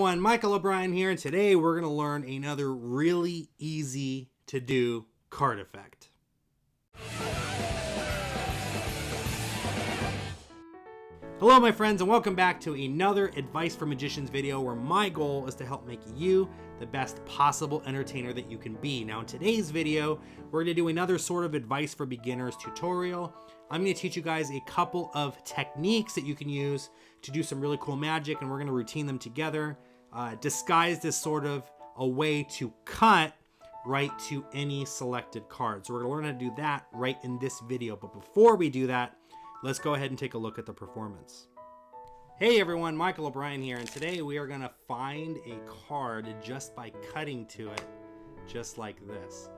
everyone, Michael O'Brien here, and today we're going to learn another really easy to do card effect. Hello my friends, and welcome back to another Advice for Magicians video where my goal is to help make you the best possible entertainer that you can be. Now in today's video, we're going to do another sort of advice for beginners tutorial. I'm going to teach you guys a couple of techniques that you can use to do some really cool magic, and we're going to routine them together, disguised as sort of a way to cut right to any selected card. So we're going to learn how to do that right in this video. But before we do that, let's go ahead and take a look at the performance. Hey everyone, Michael O'Brien here, and today we are going to find a card just by cutting to it, just like this.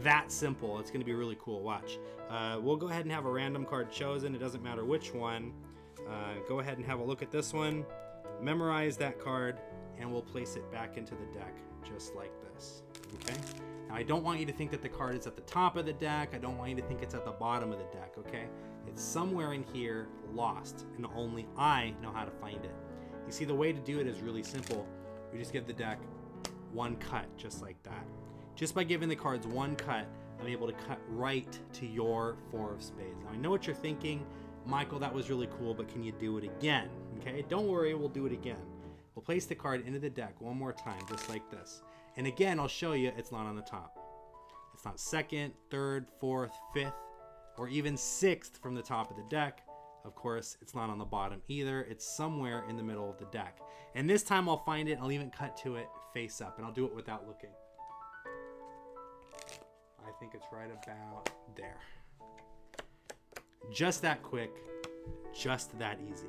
That simple. It's going to be really cool. Watch. We'll go ahead and have a random card chosen. It doesn't matter which one. Go ahead and have a look at this one. Memorize that card, and we'll place it back into the deck just like this. Okay? Now, I don't want you to think that the card is at the top of the deck. I don't want you to think it's at the bottom of the deck, okay? It's somewhere in here lost, and only I know how to find it. You see, the way to do it is really simple. You just give the deck one cut, just like that. Just by giving the cards one cut, I'm able to cut right to your four of spades. Now, I know what you're thinking. Michael, that was really cool, but can you do it again? Okay, don't worry, we'll do it again. We'll place the card into the deck one more time, just like this. And again, I'll show you it's not on the top. It's not second, third, fourth, fifth, or even sixth from the top of the deck. Of course, it's not on the bottom either. It's somewhere in the middle of the deck. And this time I'll find it, I'll even cut to it face up, and I'll do it without looking. I think it's right about there. Just that quick, just that easy.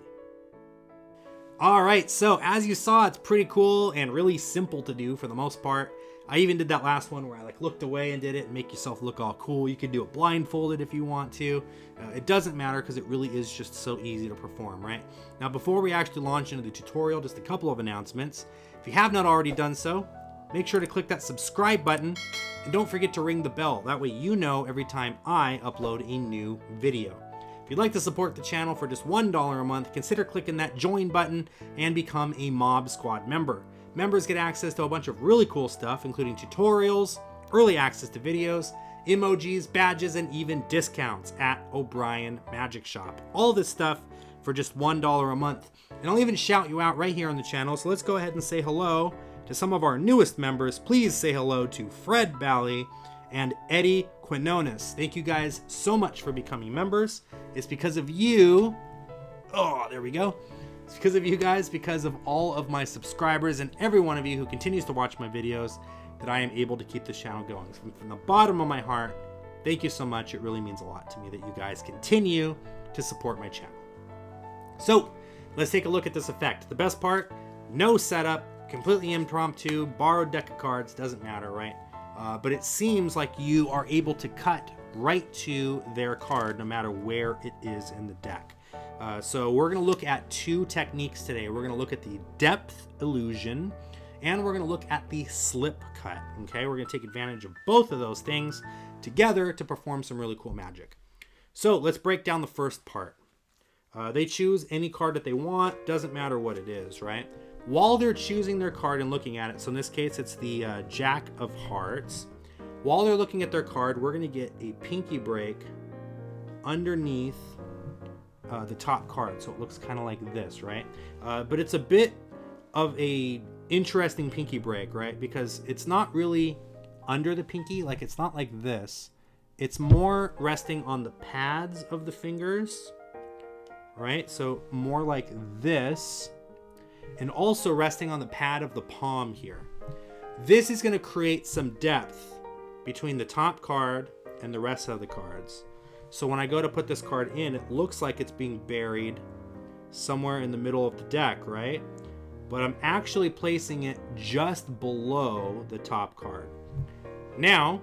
All right, so as you saw, it's pretty cool and really simple to do for the most part. I even did that last one where I looked away and did it and make yourself look all cool. You could do it blindfolded if you want to. It doesn't matter because it really is just so easy to perform, right? Now, before we actually launch into the tutorial, just a couple of announcements. If you have not already done so, make sure to click that subscribe button and don't forget to ring the bell. That way you know every time I upload a new video. If you'd like to support the channel for just $1 a month, consider clicking that join button and become a Mob Squad member. Members get access to a bunch of really cool stuff, including tutorials, early access to videos, emojis, badges, and even discounts at O'Brien Magic Shop. All this stuff for just $1 a month. And I'll even shout you out right here on the channel. So let's go ahead and say hello to some of our newest members. Please say hello to Fred Bally and Eddie Quinones. Thank you guys so much for becoming members. It's because of you. Oh, there we go. It's because of you guys, because of all of my subscribers and every one of you who continues to watch my videos, that I am able to keep this channel going. From the bottom of my heart, thank you so much. It really means a lot to me that you guys continue to support my channel. So let's take a look at this effect. The best part, no setup, completely impromptu, borrowed deck of cards, doesn't matter, right? But it seems like you are able to cut right to their card no matter where it is in the deck. So we're going to look at two techniques today. We're going to look at the depth illusion, and we're going to look at the slip cut. Okay, we're going to take advantage of both of those things together to perform some really cool magic. So let's break down the first part. They choose any card that they want, doesn't matter what it is, right? While they're choosing their card and looking at it, so in this case it's the Jack of Hearts. While they're looking at their card, we're going to get a pinky break underneath the top card, so it looks kind of like this, right? But it's a bit of a interesting pinky break, right? Because it's not really under the pinky, like it's not like this. It's more resting on the pads of the fingers, right? So more like this, and also resting on the pad of the palm here. This is going to create some depth between the top card and the rest of the cards. So when I go to put this card in, it looks like it's being buried somewhere in the middle of the deck, right? But I'm actually placing it just below the top card. Now,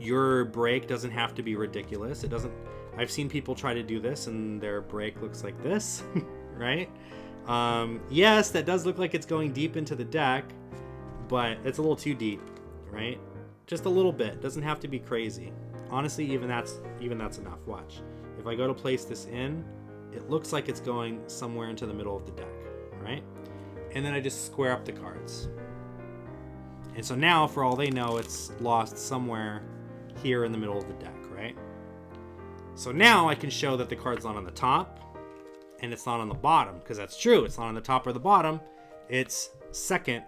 your break doesn't have to be ridiculous. It doesn't. I've seen people try to do this and their break looks like this, right? Yes, that does look like it's going deep into the deck, but it's a little too deep, right? Just a little bit. Doesn't have to be crazy. Honestly, even that's enough. Watch. If I go to place this in, it looks like it's going somewhere into the middle of the deck, right? and then I just square up the cards. And so now, for all they know, it's lost somewhere here in the middle of the deck, right? So now I can show that the card's not on the top and it's not on the bottom, because that's true. It's not on the top or the bottom. It's second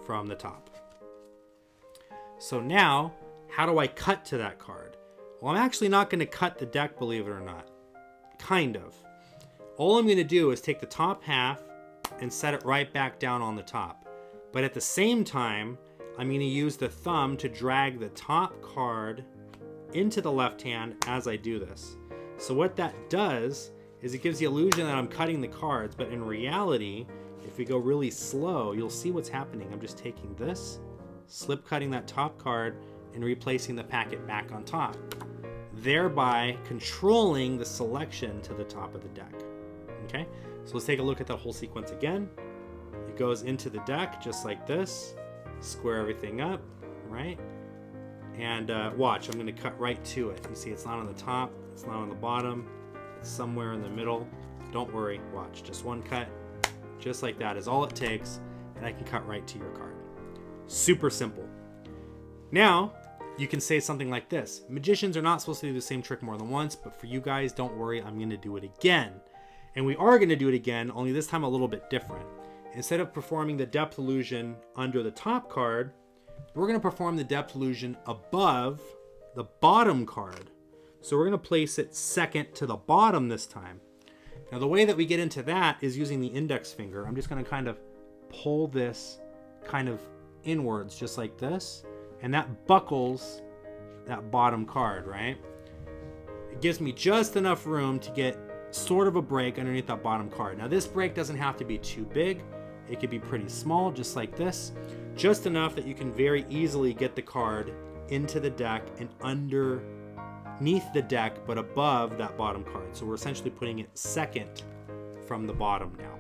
from the top. So now, how do I cut to that card? Well, I'm actually not going to cut the deck, believe it or not. Kind of. All I'm going to do is take the top half and set it right back down on the top. But at the same time, I'm going to use the thumb to drag the top card into the left hand as I do this. So what that does is it gives the illusion that I'm cutting the cards, but in reality, if we go really slow, you'll see what's happening. I'm just taking this, slip cutting that top card, and replacing the packet back on top, thereby controlling the selection to the top of the deck. Okay, so let's take a look at the whole sequence again. It goes into the deck just like this, square everything up, right? And watch, I'm going to cut right to it. You see it's not on the top, it's not on the bottom, it's somewhere in the middle. Don't worry, watch, just one cut, just like that is all it takes, and I can cut right to your card. Super simple. Now, you can say something like this: magicians are not supposed to do the same trick more than once, but for you guys, don't worry, I'm going to do it again. And we are going to do it again, only this time a little bit different. Instead of performing the depth illusion under the top card, we're going to perform the depth illusion above the bottom card. So we're going to place it second to the bottom this time. Now the way that we get into that is using the index finger. I'm just going to kind of pull this kind of inwards just like this, and that buckles that bottom card, right? It gives me just enough room to get sort of a break underneath that bottom card. Now this break doesn't have to be too big. It could be pretty small, just like this. Just enough that you can very easily get the card into the deck and underneath the deck, but above that bottom card. So we're essentially putting it second from the bottom now.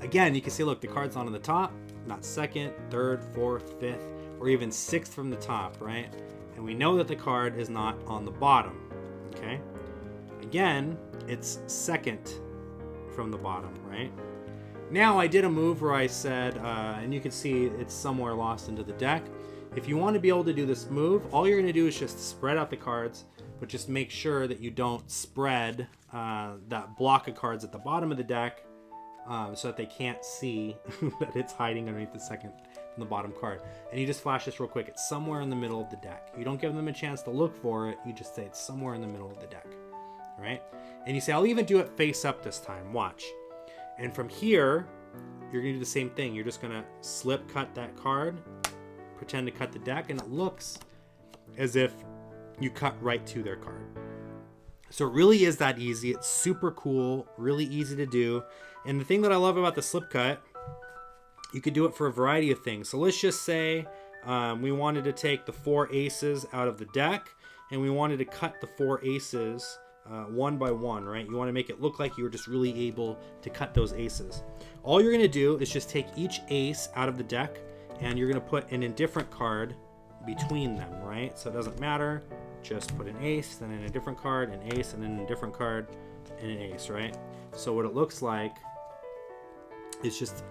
Again, you can see, look, the card's not on the top, not second, third, fourth, fifth, or even sixth from the top, right? And we know that the card is not on the bottom, okay? Again, it's second from the bottom, right? Now I did a move where I said, and you can see it's somewhere lost into the deck. If you want to be able to do this move, all you're going to do is just spread out the cards, but just make sure that you don't spread that block of cards at the bottom of the deck so that they can't see that it's hiding underneath the second from the bottom card. And you just flash this real quick. It's somewhere in the middle of the deck. You don't give them a chance to look for it. You just say it's somewhere in the middle of the deck, right? And you say, I'll even do it face up this time. Watch. And from here, you're going to do the same thing. You're just going to slip cut that card, pretend to cut the deck, and it looks as if you cut right to their card. So it really is that easy. It's super cool, really easy to do. And the thing that I love about the slip cut, you could do it for a variety of things. So let's just say we wanted to take the 4 aces out of the deck, and we wanted to cut the 4 aces one by one, right? You want to make it look like you were just really able to cut those aces. All you're going to do is just take each ace out of the deck, and you're going to put an indifferent card between them, right? So it doesn't matter. Just put an ace, then in a different card, an ace, and then a different card, and an ace, right? So what it looks like is just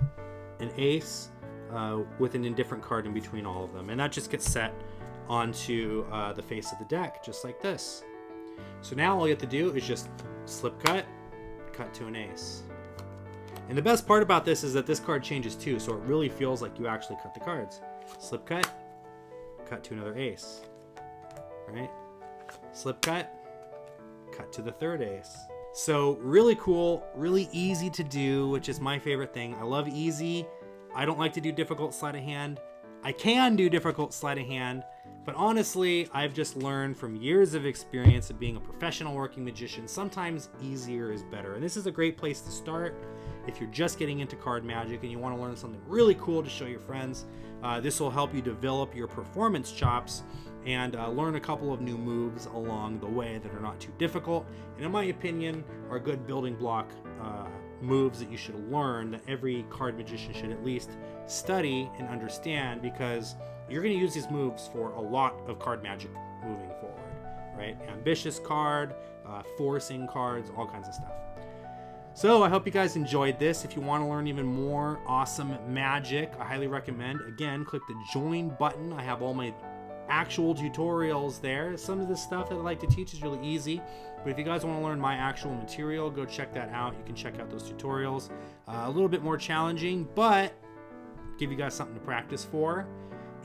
an ace with an indifferent card in between all of them. And that just gets set onto the face of the deck, just like this. So now all you have to do is just slip cut, cut to an ace. And the best part about this is that this card changes too, so it really feels like you actually cut the cards. Slip cut, cut to another ace, right? Slip cut, cut to the third ace. So really cool, really easy to do, which is my favorite thing. I love easy. I don't like to do difficult sleight of hand. I can do difficult sleight of hand, but honestly, I've just learned from years of experience of being a professional working magician, sometimes easier is better. And this is a great place to start if you're just getting into card magic and you want to learn something really cool to show your friends. This will help you develop your performance chops and learn a couple of new moves along the way that are not too difficult, and in my opinion are good building block moves that you should learn, that every card magician should at least study and understand, because you're going to use these moves for a lot of card magic moving forward, right? Ambitious card, forcing cards, all kinds of stuff. So I hope you guys enjoyed this. If you want to learn even more awesome magic, I highly recommend, again, click the join button. I have all my actual tutorials there. Some of the stuff that I like to teach is really easy, but if you guys want to learn my actual material, go check that out. You can check out those tutorials. A little bit more challenging, but give you guys something to practice for.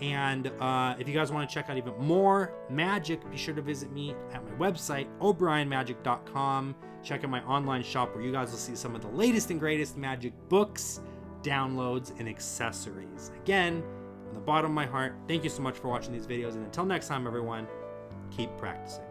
And if you guys want to check out even more magic, be sure to visit me at my website, o'brienmagic.com. Check out my online shop where you guys will see some of the latest and greatest magic books, downloads, and accessories. Again, from the bottom of my heart, thank you so much for watching these videos. And until next time, everyone, keep practicing.